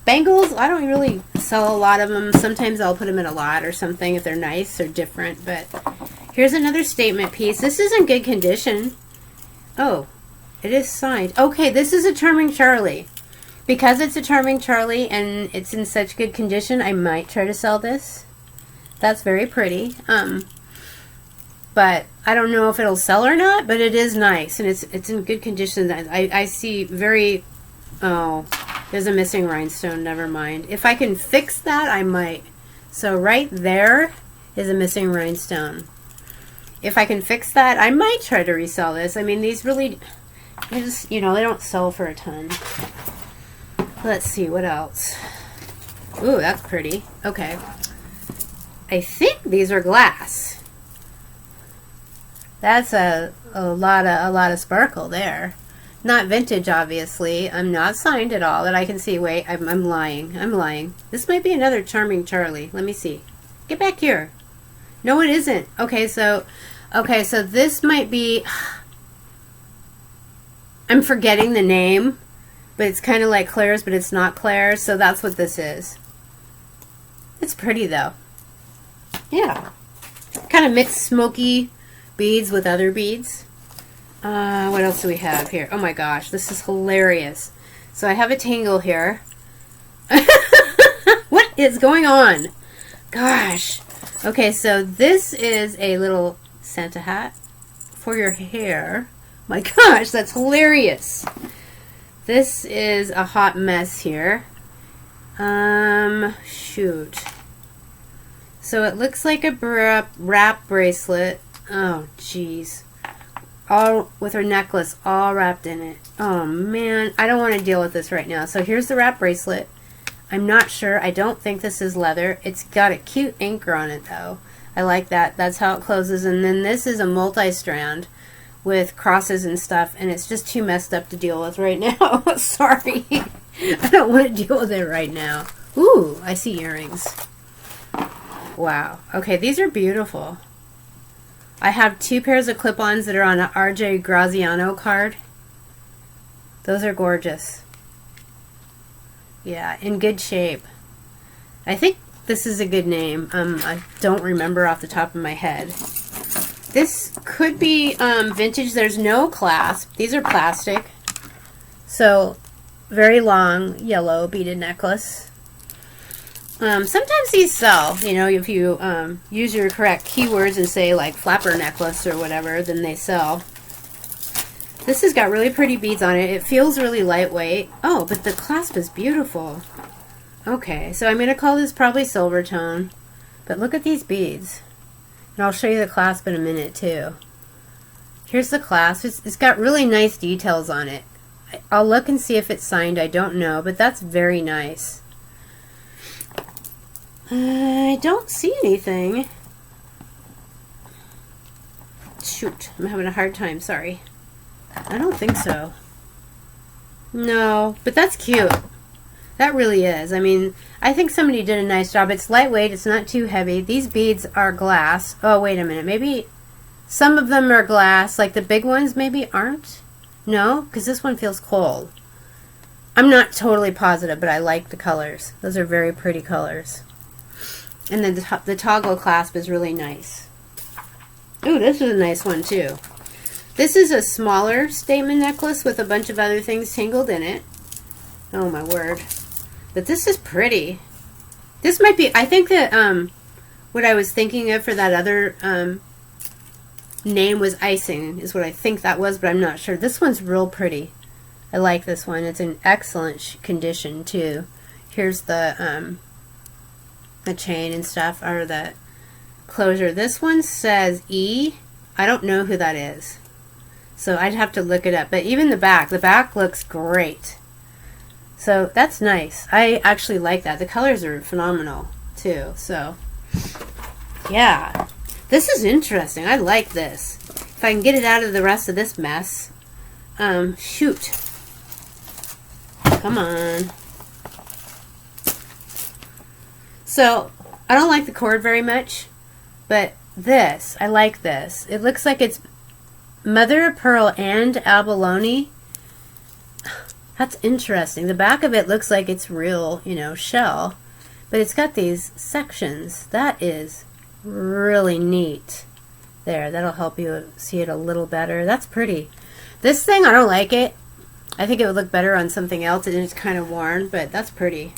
Bangles, I don't really sell a lot of them. Sometimes I'll put them in a lot or something if they're nice or different. But here's another statement piece. This is in good condition. Oh, it is signed. Okay, this is a Charming Charlie. Because it's a Charming Charlie and it's in such good condition, I might try to sell this. That's very pretty. But I don't know if it'll sell or not, but it is nice and it's in good condition. I see very, oh, there's a missing rhinestone, never mind. If I can fix that, I might. So right there is a missing rhinestone. If I can fix that, I might try to resell this. I mean, these really, they just, you know, they don't sell for a ton. Let's see, what else? Ooh, that's pretty. Okay. I think these are glass. That's a lot of sparkle there. Not vintage, obviously. I'm not signed at all that I can see. Wait, I'm lying. I'm lying. This might be another Charming Charlie. Let me see. Get back here. No, it isn't. Okay, so this might be, I'm forgetting the name, but it's kind of like Claire's, but it's not Claire's, so that's what this is. It's pretty though. Yeah. Kind of mixed smoky beads with other beads. What else do we have here? Oh my gosh, this is hilarious. So I have a tangle here. What is going on? Gosh. Okay, so this is a little Santa hat for your hair. My gosh, that's hilarious. This is a hot mess here. Shoot. So it looks like a wrap bracelet. Oh, jeez. All with her necklace all wrapped in it. Oh man, I don't want to deal with this right now. So here's the wrap bracelet. I'm not sure. I don't think this is leather. It's got a cute anchor on it though. I like that. That's how it closes. And then this is a multi-strand with crosses and stuff, and it's just too messed up to deal with right now. Sorry. I don't want to deal with it right now. Ooh, I see earrings. Wow. Okay, these are beautiful. I have 2 pairs of clip-ons that are on an RJ Graziano card. Those are gorgeous. Yeah, in good shape. I think this is a good name. I don't remember off the top of my head. This could be vintage. There's no clasp. These are plastic. So, very long yellow beaded necklace. Sometimes these sell, you know, if you use your correct keywords and say like flapper necklace or whatever, then they sell. This has got really pretty beads on it. It feels really lightweight. Oh, but the clasp is beautiful. Okay, so I'm going to call this probably silver tone. But look at these beads. And I'll show you the clasp in a minute too. Here's the clasp. It's got really nice details on it. I'll look and see if it's signed. I don't know, but that's very nice. I don't see anything. Shoot, I'm having a hard time, sorry. I don't think so. No, but that's cute. That really is. I mean, I think somebody did a nice job. It's lightweight, it's not too heavy. These beads are glass. Oh, wait a minute. Maybe some of them are glass, like the big ones maybe aren't? No, because this one feels cold. I'm not totally positive, but I like the colors. Those are very pretty colors. And then the toggle clasp is really nice. Ooh, this is a nice one too. This is a smaller statement necklace with a bunch of other things tangled in it. Oh my word. But this is pretty. This might be, I think that what I was thinking of for that other name was icing, is what I think that was, but I'm not sure. This one's real pretty. I like this one. It's in excellent condition too. Here's the chain and stuff, or the closure. This one says E. I don't know who that is, so I'd have to look it up. But even the back looks great. So that's nice. I actually like that. The colors are phenomenal too. So yeah, this is interesting. I like this. If I can get it out of the rest of this mess. Shoot. Come on. So, I don't like the cord very much, but this, I like this. It looks like it's mother of pearl and abalone. That's interesting. The back of it looks like it's real, you know, shell, but it's got these sections. That is really neat. There, that'll help you see it a little better. That's pretty. This thing, I don't like it. I think it would look better on something else, and it's kind of worn, but that's pretty.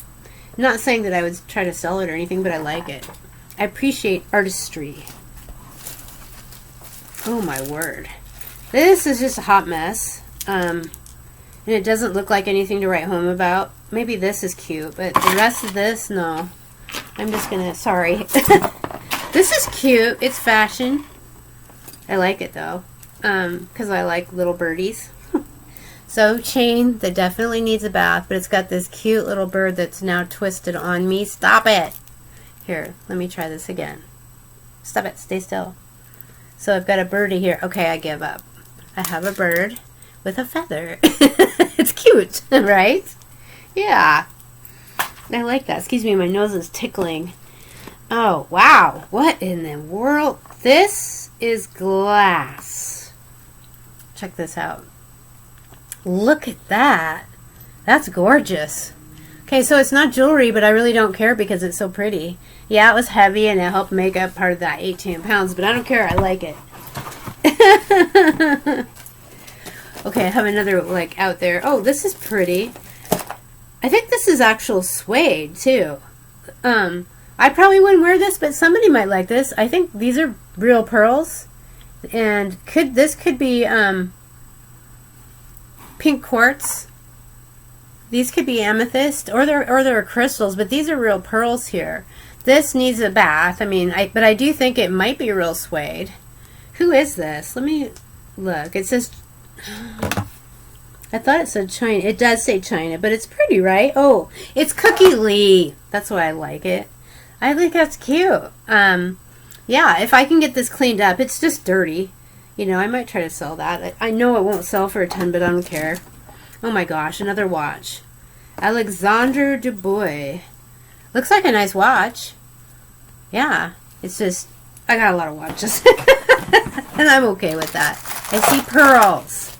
I'm not saying that I would try to sell it or anything, but I like it. I appreciate artistry. Oh my word. This is just a hot mess. And it doesn't look like anything to write home about. Maybe this is cute, but the rest of this, no. I'm just gonna, sorry. This is cute. It's fashion. I like it though, because I like little birdies. So chain that definitely needs a bath, but it's got this cute little bird that's now twisted on me. Stop it. Here, let me try this again. Stop it. Stay still. So I've got a birdie here. Okay, I give up. I have a bird with a feather. It's cute, right? Yeah. I like that. Excuse me, my nose is tickling. Oh, wow. What in the world? This is glass. Check this out. Look at that. That's gorgeous. Okay, so it's not jewelry, but I really don't care because it's so pretty. Yeah, it was heavy and it helped make up part of that 18 pounds, but I don't care. I like it. Okay, I have another like out there. Oh, this is pretty. I think this is actual suede too. I probably wouldn't wear this, but somebody might like this. I think these are real pearls, and this could be pink quartz. These could be amethyst, or they're crystals, but these are real pearls here. This needs a bath. I mean, but I do think it might be real suede. Who is this? Let me look. It says, I thought it said China. It does say China, but it's pretty, right? Oh, it's Cookie Lee. That's why I like it. I think that's cute. Yeah, if I can get this cleaned up, it's just dirty. You know, I might try to sell that. I know it won't sell for a ton, but I don't care. Oh my gosh, another watch. Alexander Dubois. Looks like a nice watch. Yeah, it's just, I got a lot of watches. And I'm okay with that. I see pearls.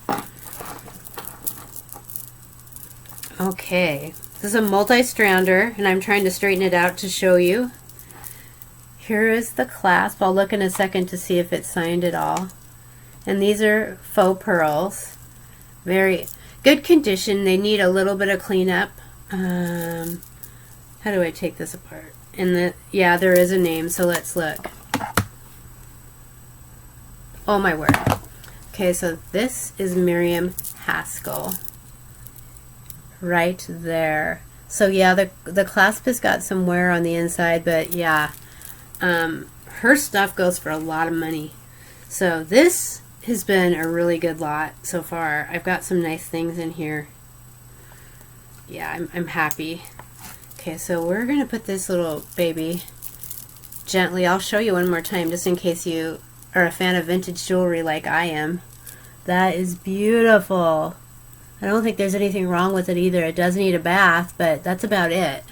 Okay, this is a multi-strander, and I'm trying to straighten it out to show you. Here is the clasp. I'll look in a second to see if it's signed at all. And these are faux pearls. Very good condition. They need a little bit of cleanup. How do I take this apart? And yeah, there is a name, so let's look. Oh my word. Okay, so this is Miriam Haskell. Right there. So yeah, the clasp has got some wear on the inside, but yeah, her stuff goes for a lot of money. So this has been a really good lot so far. I've got some nice things in here. Yeah, I'm happy. Okay, so we're gonna put this little baby gently. I'll show you one more time just in case you are a fan of vintage jewelry like I am. That is beautiful. I don't think there's anything wrong with it either. It does need a bath, but that's about it.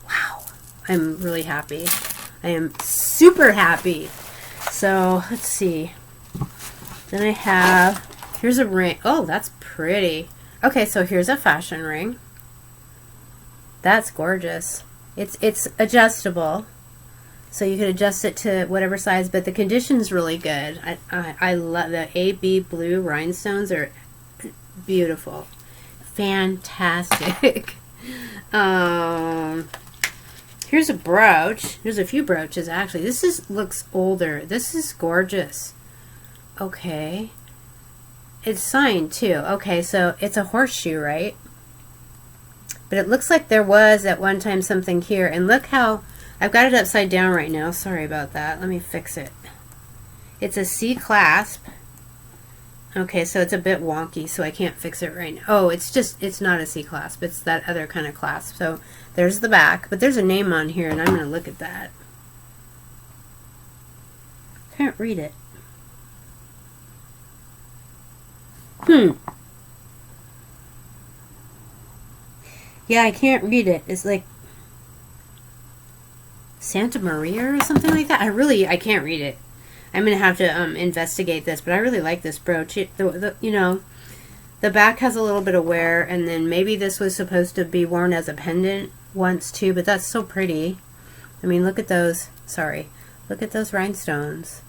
Wow, I'm really happy. I am super happy. So let's see. Then I have, here's a ring. Oh, that's pretty. Okay, so here's a fashion ring. That's gorgeous. It's adjustable, so you can adjust it to whatever size, but the condition's really good. I love the AB blue rhinestones are beautiful. Fantastic. Here's a brooch. There's a few brooches actually. This looks older. This is gorgeous. Okay. It's signed too. Okay, so it's a horseshoe, right? But it looks like there was at one time something here. And look how, I've got it upside down right now. Sorry about that. Let me fix it. It's a C clasp. Okay, so it's a bit wonky, so I can't fix it right now. Oh, it's not a C clasp. It's that other kind of clasp. So there's the back, but there's a name on here, and I'm going to look at that. Can't read it. Yeah, I can't read it. It's like Santa Maria or something like that. I can't read it. I'm going to have to investigate this, but I really like this brooch. You know, the back has a little bit of wear, and then maybe this was supposed to be worn as a pendant once too, but that's so pretty. I mean, look at those. Sorry. Look at those rhinestones.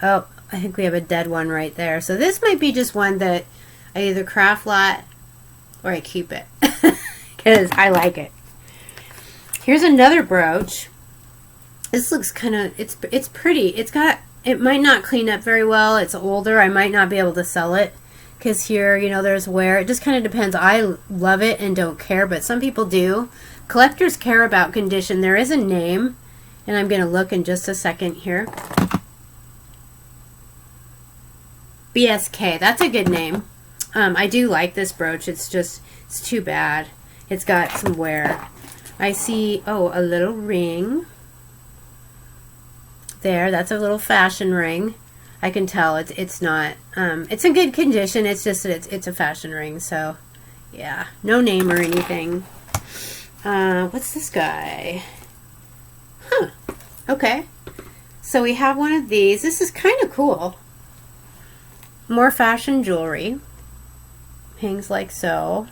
Oh, I think we have a dead one right there. So this might be just one that I either craft lot or I keep it because I like it. Here's another brooch. This looks kind of, it's pretty. It might not clean up very well. It's older. I might not be able to sell it because here, you know, there's wear. It just kind of depends. I love it and don't care, but some people do. Collectors care about condition. There is a name, and I'm going to look in just a second here. BSK. That's a good name. I do like this brooch. It's too bad. It's got some wear. I see, oh, a little ring. There, that's a little fashion ring. I can tell it's not, it's in good condition. It's just that it's a fashion ring. So, yeah, no name or anything. What's this guy? Huh. Okay. So we have one of these. This is kind of cool. More fashion jewelry. Hangs like so.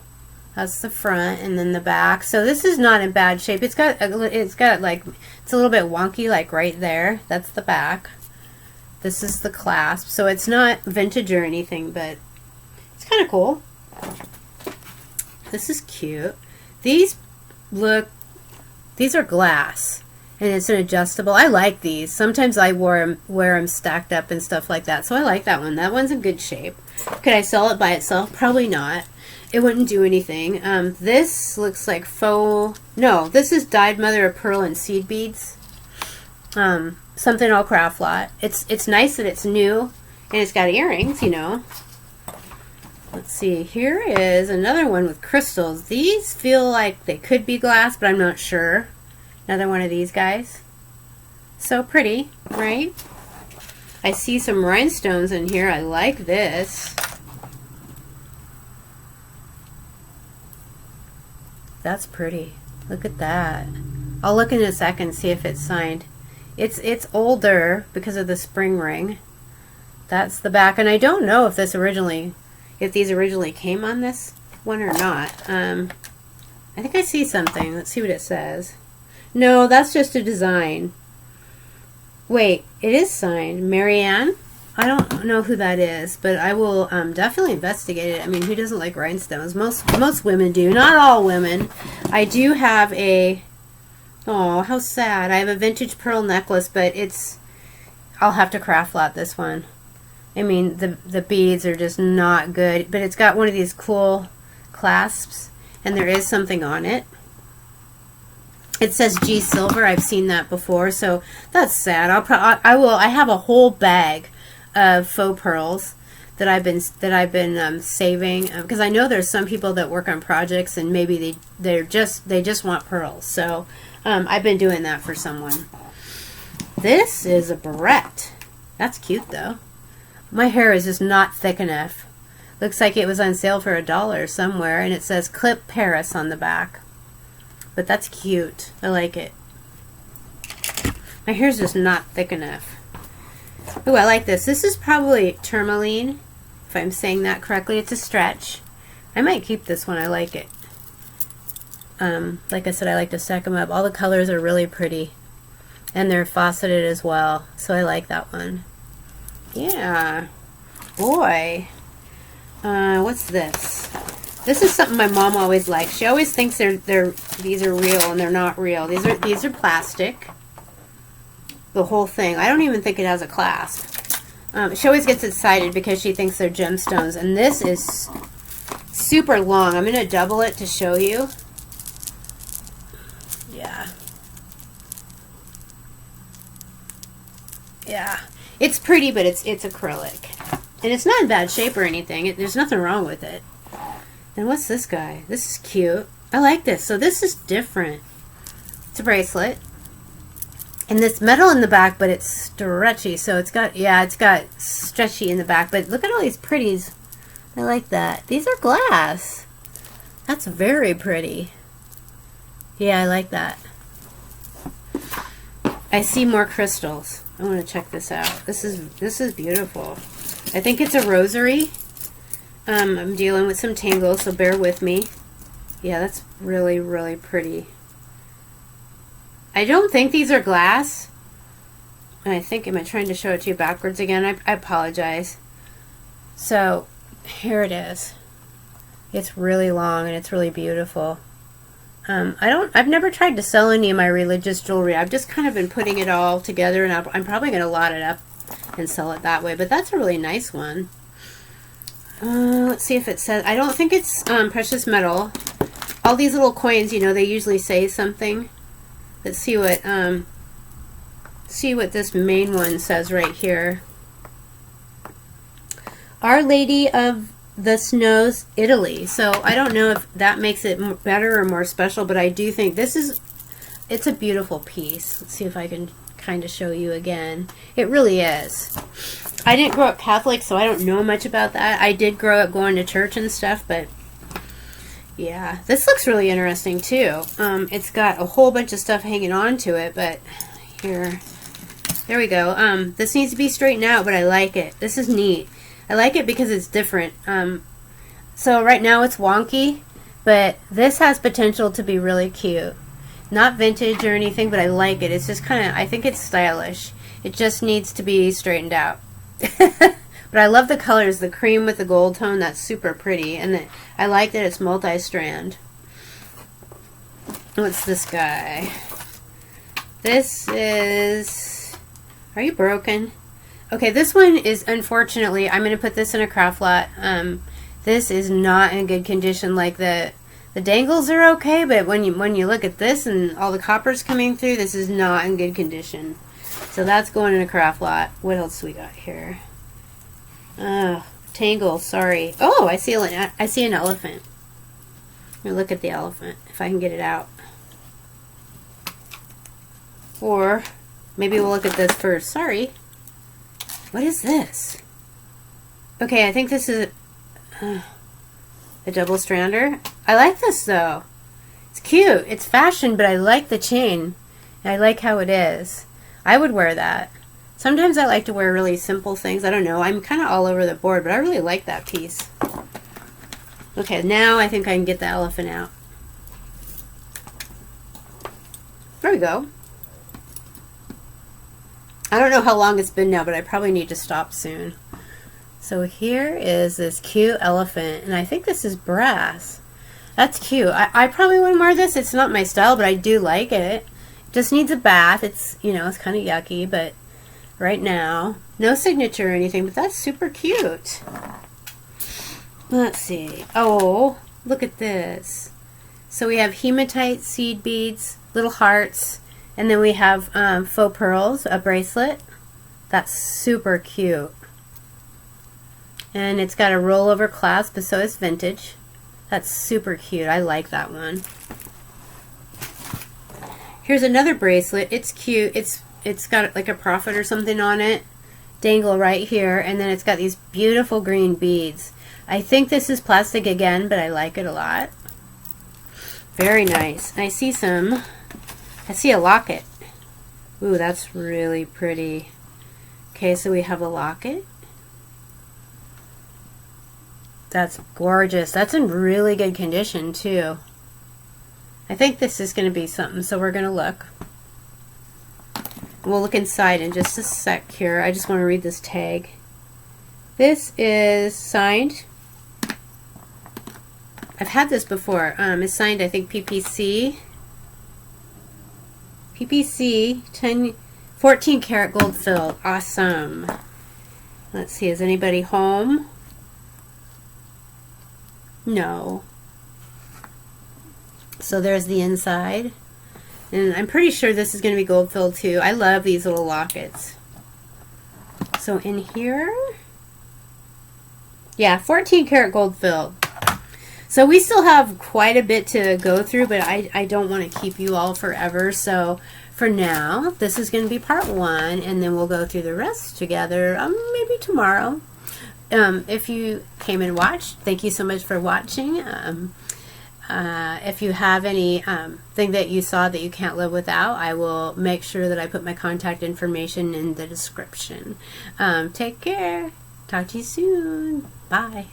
That's the front and then the back. So this is not in bad shape. It's got like, it's a little bit wonky, like right there. That's the back. This is the clasp. So it's not vintage or anything, but it's kind of cool. This is cute. These are glass and it's an adjustable. I like these. Sometimes I wear them stacked up and stuff like that. So I like that one. That one's in good shape. Could I sell it by itself? Probably not. It wouldn't do anything. This looks like faux. No, this is dyed mother of pearl and seed beads. Something I'll craft lot. It's nice that it's new and it's got earrings, you know. Let's see. Here is another one with crystals. These feel like they could be glass, but I'm not sure. Another one of these guys. So pretty, right? I see some rhinestones in here. I like this. That's pretty. Look at that. I'll look in a second, see if it's signed. It's older because of the spring ring. That's the back, and I don't know if these originally came on this one or not. I think I see something. Let's see what it says. No, that's just a design. Wait, it is signed. Marianne? I don't know who that is, but I will definitely investigate it. I mean, who doesn't like rhinestones? Most women do. Not all women. I do have a... Oh, how sad. I have a vintage pearl necklace, but I'll have to craft lot this one. I mean, the beads are just not good, but it's got one of these cool clasps, and there is something on it. It says G silver. I've seen that before, so that's sad. I have a whole bag of faux pearls that I've been saving because I know there's some people that work on projects and maybe they just want pearls. So I've been doing that for someone. This is a barrette. That's cute though. My hair is just not thick enough. Looks like it was on sale for $1 somewhere, and it says Clip Paris on the back. But that's cute. I like it. My hair's just not thick enough. Oh, I like this. This is probably tourmaline, if I'm saying that correctly. It's a stretch. I might keep this one. I like it. Like I said, I like to stack them up. All the colors are really pretty. And they're faceted as well. So I like that one. Yeah. Boy. What's this? This is something my mom always likes. She always thinks these are real and they're not real. These are plastic. The whole thing. I don't even think it has a clasp. She always gets excited because she thinks they're gemstones. And this is super long. I'm going to double it to show you. Yeah. Yeah. It's pretty, but it's acrylic. And it's not in bad shape or anything. There's nothing wrong with it. And what's this guy? This is cute. I like this. So this is different. It's a bracelet. And this metal in the back, but it's stretchy. So it's got stretchy in the back. But look at all these pretties. I like that. These are glass. That's very pretty. Yeah, I like that. I see more crystals. I want to check this out. This is beautiful. I think it's a rosary. I'm dealing with some tangles, so bear with me. Yeah, that's really, really pretty. I don't think these are glass. I think, am I trying to show it to you backwards again? I apologize. So, here it is. It's really long and it's really beautiful. I've never tried to sell any of my religious jewelry. I've just kind of been putting it all together, and I'm probably going to lot it up and sell it that way. But that's a really nice one. Let's see if it says, I don't think it's precious metal. All these little coins, you know, they usually say something. Let's see what this main one says right here. Our Lady of the Snows, Italy. So I don't know if that makes it better or more special, but I do think it's a beautiful piece. Let's see if I can kind of show you again. It really is. I didn't grow up Catholic, so I don't know much about that. I did grow up going to church and stuff, but yeah, this looks really interesting too. It's got a whole bunch of stuff hanging on to it, but here, there we go. This needs to be straightened out, but I like it. This is neat. I like it because it's different. So right now it's wonky, but this has potential to be really cute. Not vintage or anything, but I like it. It's just kind of, I think it's stylish. It just needs to be straightened out. But I love the colors, the cream with the gold tone. That's super pretty, and I like that it's multi-strand. What's this guy? This is, are you broken? Okay, this one is, unfortunately, I'm going to put this in a craft lot. This is not in good condition. Like the dangles are okay, but when you look at this and all the copper's coming through, this is not in good condition. So that's going in a craft lot. What else we got here? Tangle, sorry. Oh, I see an elephant. Let me look at the elephant, if I can get it out. Or maybe we'll look at this first. Sorry. What is this? Okay, I think this is a double strander. I like this though. It's cute. It's fashion, but I like the chain. And I like how it is. I would wear that. Sometimes I like to wear really simple things. I don't know. I'm kind of all over the board, but I really like that piece. Okay, now I think I can get the elephant out. There we go. I don't know how long it's been now, but I probably need to stop soon. So here is this cute elephant, and I think this is brass. That's cute. I probably wouldn't wear this. It's not my style, but I do like it. It just needs a bath. It's, you know, it's kind of yucky, but right now, no signature or anything, but that's super cute. Let's see. Oh, look at this. So we have hematite seed beads, little hearts, and then we have faux pearls, a bracelet. That's super cute. And it's got a rollover clasp, so it's vintage. That's super cute. I like that one. Here's another bracelet. It's cute. It's got like a prophet or something on it. Dangle right here. And then it's got these beautiful green beads. I think this is plastic again, but I like it a lot. Very nice. I see a locket. Ooh, that's really pretty. Okay, so we have a locket. That's gorgeous. That's in really good condition too. I think this is going to be something, so we're going to look. We'll look inside in just a sec here. I just want to read this tag. This is signed. I've had this before. It's signed, I think, PPC. PPC 14 karat gold filled. Awesome. Let's see, is anybody home? No. So there's the inside. And I'm pretty sure this is going to be gold filled too. I love these little lockets. So in here, yeah, 14 karat gold filled. So we still have quite a bit to go through, but I don't want to keep you all forever. So for now, this is going to be part 1, and then we'll go through the rest together maybe tomorrow. If you came and watched, thank you so much for watching. If you have any thing that you saw that you can't live without, I will make sure that I put my contact information in the description. Take care. Talk to you soon. Bye.